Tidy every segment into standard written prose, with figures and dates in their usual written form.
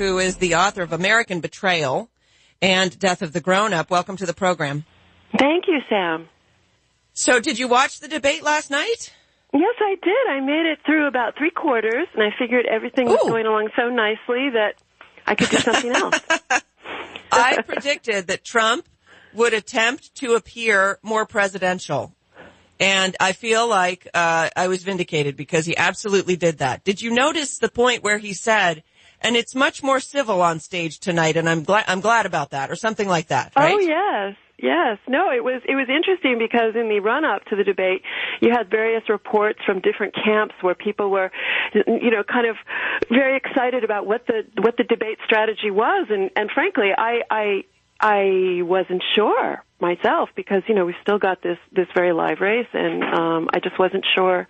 who is the author of American Betrayal and Death of the Grown-Up. Welcome to the program. Thank you, Sam. So did you watch the debate last night? Yes, I did. I made it through about three-quarters, and I figured everything was going along so nicely that I could do something else. I predicted that Trump would attempt to appear more presidential. And I feel like I was vindicated because he absolutely did that. Did you notice the point where he said, and it's much more civil on stage tonight, and I'm glad about that, or something like that, right? Oh, yes. Yes. No, it was interesting because in the run-up to the debate, you had various reports from different camps where people were, kind of very excited about what the debate strategy was. And frankly, I wasn't sure myself because, we've still got this very live race, and I just wasn't sure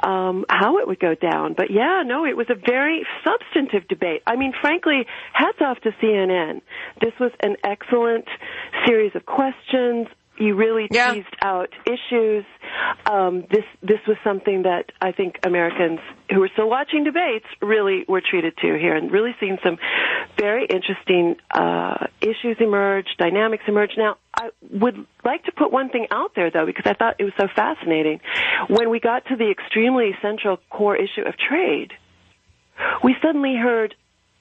how it would go down. But yeah, no, it was a very substantive debate. I mean, frankly, hats off to CNN. This was an excellent series of questions. You really teased out issues. This was something that I think Americans who were still watching debates really were treated to here, and really seen some very interesting issues emerge, dynamics emerge. Now, I would like to put one thing out there, though, because I thought it was so fascinating. When we got to the extremely central core issue of trade, we suddenly heard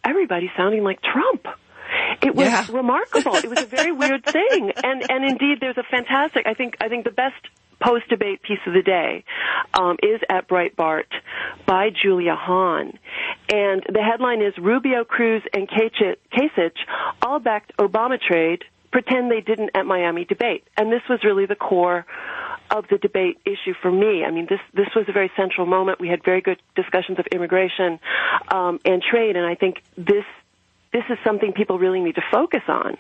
everybody sounding like Trump. It was remarkable. It was a very weird thing. And indeed, there's a fantastic, I think the best post-debate piece of the day is at Breitbart by Julia Hahn. And the headline is, Rubio, Cruz, and Kasich all backed Obama trade, pretend they didn't at Miami debate. And this was really the core of the debate issue for me. I mean, this was a very central moment. We had very good discussions of immigration and trade, and I think this is something people really need to focus on.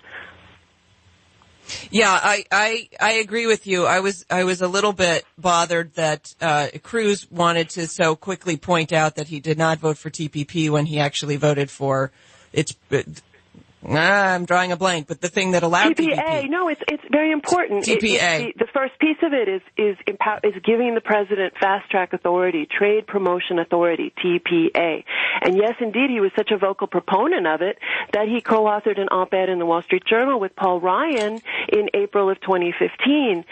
Yeah, I agree with you. I was a little bit bothered that Cruz wanted to so quickly point out that he did not vote for TPP when he actually voted for I'm drawing a blank, but the thing that allowed TPP. No, it's very important. TPA. The first piece of it is giving the president fast track authority, trade promotion authority, TPA. And yes, indeed, he was such a vocal proponent of it that he co-authored an op-ed in the Wall Street Journal with Paul Ryan in April of 2015.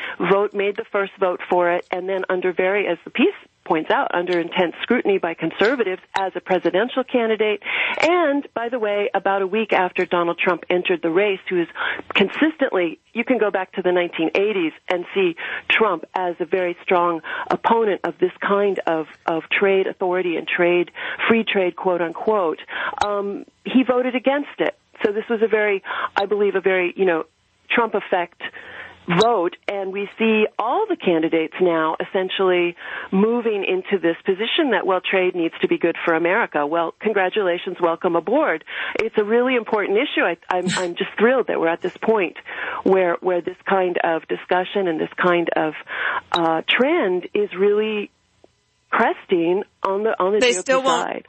Made the first vote for it, and then as the piece points out, under intense scrutiny by conservatives as a presidential candidate. And, by the way, about a week after Donald Trump entered the race, who is consistently, you can go back to the 1980s and see Trump as a very strong opponent of this kind of trade authority and free trade, quote unquote. He voted against it. So this was I believe, a very, Trump effect vote, and we see all the candidates now essentially moving into this position that, trade needs to be good for America. Well, congratulations, welcome aboard. It's a really important issue. I'm just thrilled that we're at this point where this kind of discussion and this kind of trend is really cresting on the GOP side.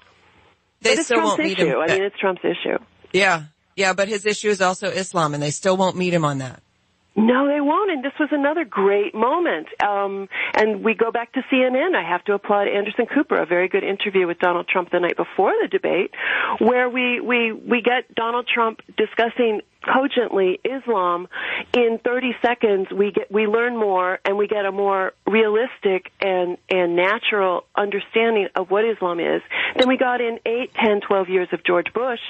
They still won't meet him. I mean, it's Trump's issue. Yeah, but his issue is also Islam, and they still won't meet him on that. No, they won't, and this was another great moment. And we go back to CNN. I have to applaud Anderson Cooper, a very good interview with Donald Trump the night before the debate, where we get Donald Trump discussing cogently Islam. In 30 seconds, we learn more, and we get a more realistic and natural understanding of what Islam is than we got in 8, 10, 12 years of George Bush.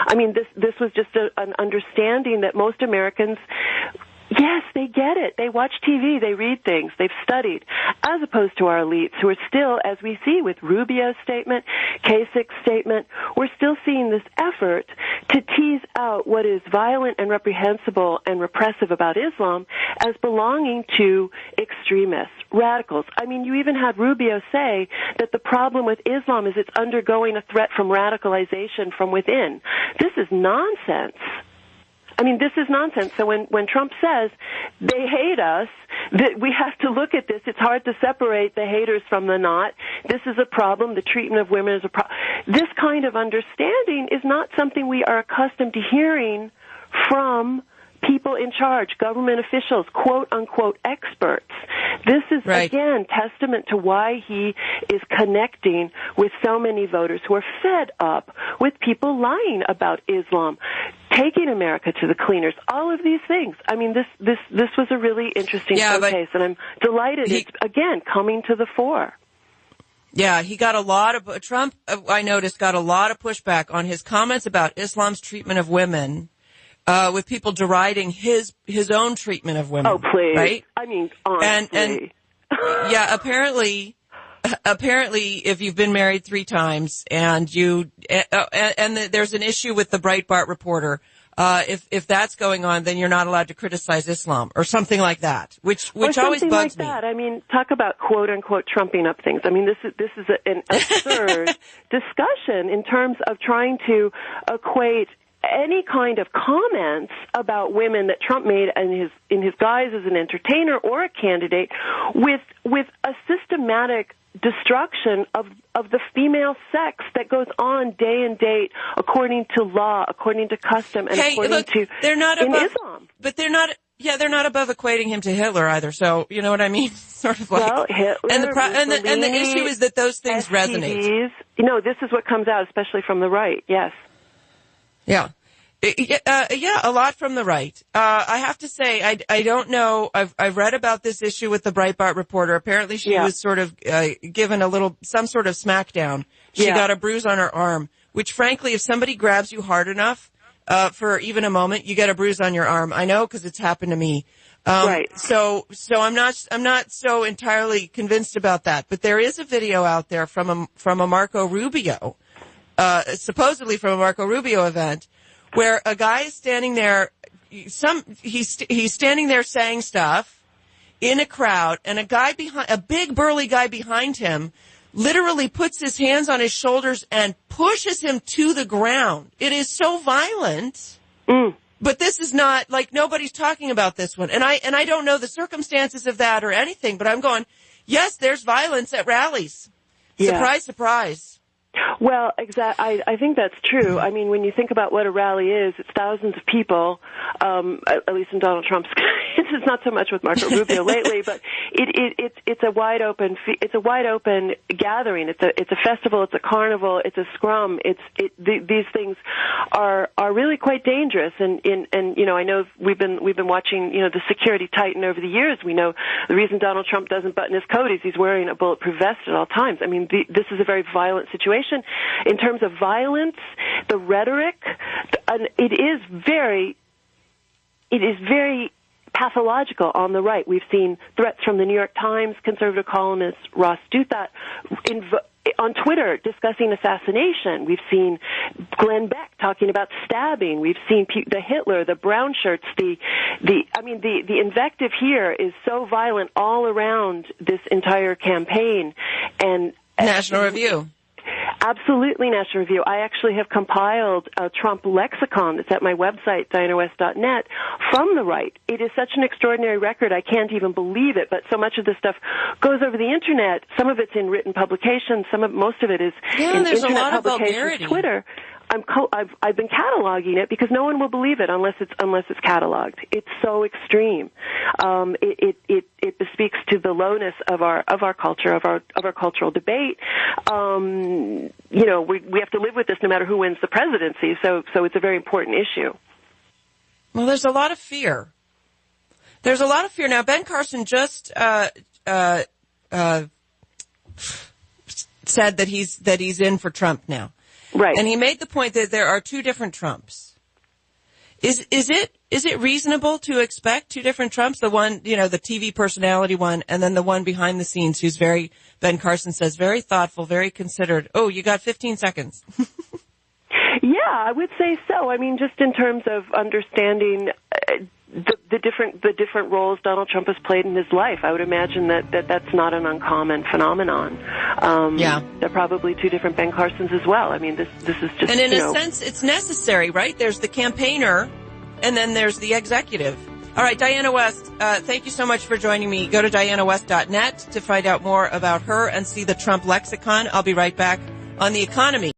I mean, this was just an understanding that most Americans, yes, they get it. They watch TV, they read things, they've studied, as opposed to our elites who are still, as we see with Rubio's statement, Kasich's statement, we're still seeing this effort to tease out what is violent and reprehensible and repressive about Islam as belonging to extremists, radicals. I mean, you even had Rubio say that the problem with Islam is it's undergoing a threat from radicalization from within. This is nonsense. I mean, this is nonsense. So when Trump says they hate us, that we have to look at this. It's hard to separate the haters from the not. This is a problem. The treatment of women is a problem. This kind of understanding is not something we are accustomed to hearing from people in charge, government officials, quote-unquote experts. This is, again, testament to why he is connecting with so many voters who are fed up with people lying about Islam, taking America to the cleaners, all of these things. I mean, this was a really interesting showcase, and I'm delighted it's, again, coming to the fore. Yeah, he got a lot of, Trump, I noticed, got a lot of pushback on his comments about Islam's treatment of women, with people deriding his own treatment of women. Oh, please. Right? I mean, honestly. And yeah, apparently, if you've been married 3 times and there's an issue with the Breitbart reporter, if that's going on, then you're not allowed to criticize Islam or something like that, which always bugs me. I mean, talk about quote unquote trumping up things. I mean, this is an absurd discussion in terms of trying to equate any kind of comments about women that Trump made in his guise as an entertainer or a candidate with a systematic destruction of the female sex that goes on day and date according to law, according to custom, and according to they're not above, Islam. But they're not above equating him to Hitler either. So you know what I mean? Sort of like, well, Hitler, and the issue is that those things resonate. You know, this is what comes out, especially from the right. Yes. Yeah. A lot from the right. I have to say, I don't know. I've read about this issue with the Breitbart reporter. Apparently she was sort of, given some sort of smackdown. She got a bruise on her arm, which frankly, if somebody grabs you hard enough, for even a moment, you get a bruise on your arm. I know because it's happened to me. Right. So I'm not so entirely convinced about that, but there is a video out there from a Marco Rubio, supposedly from a Marco Rubio event, where a guy is standing there, he's standing there saying stuff in a crowd, and a big burly guy behind him literally puts his hands on his shoulders and pushes him to the ground. It is so violent. But this is not, like, nobody's talking about this one. And I don't know the circumstances of that or anything, but I'm going, yes, there's violence at rallies. Surprise, surprise. Well, I think that's true. I mean, when you think about what a rally is, it's thousands of people, at least in Donald Trump's case. It's not so much with Marco Rubio lately, but it's a wide open gathering. It's a festival, it's a carnival, it's a scrum. These things are really quite dangerous. And you know, I know we've been watching, you know, the security tighten over the years. We know the reason Donald Trump doesn't button his coat is he's wearing a bulletproof vest at all times. I mean, this is a very violent situation. In terms of violence, the rhetoric, it is very pathological on the right. We've seen threats from the New York Times conservative columnist Ross Douthat on Twitter discussing assassination. We've seen Glenn Beck talking about stabbing. We've seen the Hitler, the brown shirts, the invective here is so violent all around this entire campaign. And National Review. Absolutely, National Review. I actually have compiled a Trump lexicon that's at my website, dianawest.net, from the right. It is such an extraordinary record, I can't even believe it, but so much of this stuff goes over the Internet. Some of it's in written publications, most of it is in Internet publications, Twitter. I've been cataloging it because no one will believe it unless it's cataloged. It's so extreme. It bespeaks to the lowness of our culture, of our cultural debate. You know, we have to live with this no matter who wins the presidency. So it's a very important issue. Well, there's a lot of fear. There's a lot of fear now. Ben Carson just said that he's in for Trump now. Right. And he made the point that there are 2 different Trumps. Is it reasonable to expect 2 different Trumps? The one, you know, the TV personality one, and then the one behind the scenes who's Ben Carson says, very thoughtful, very considered. Oh, you got 15 seconds. Yeah, I would say so. I mean, just in terms of understanding the different roles Donald Trump has played in his life, I would imagine that's not an uncommon phenomenon. There are probably 2 different Ben Carsons as well. I mean, this is just, and in a sense, it's necessary, right? There's the campaigner, and then there's the executive. All right, Diana West, thank you so much for joining me. Go to dianawest.net to find out more about her and see the Trump lexicon. I'll be right back on The Economy.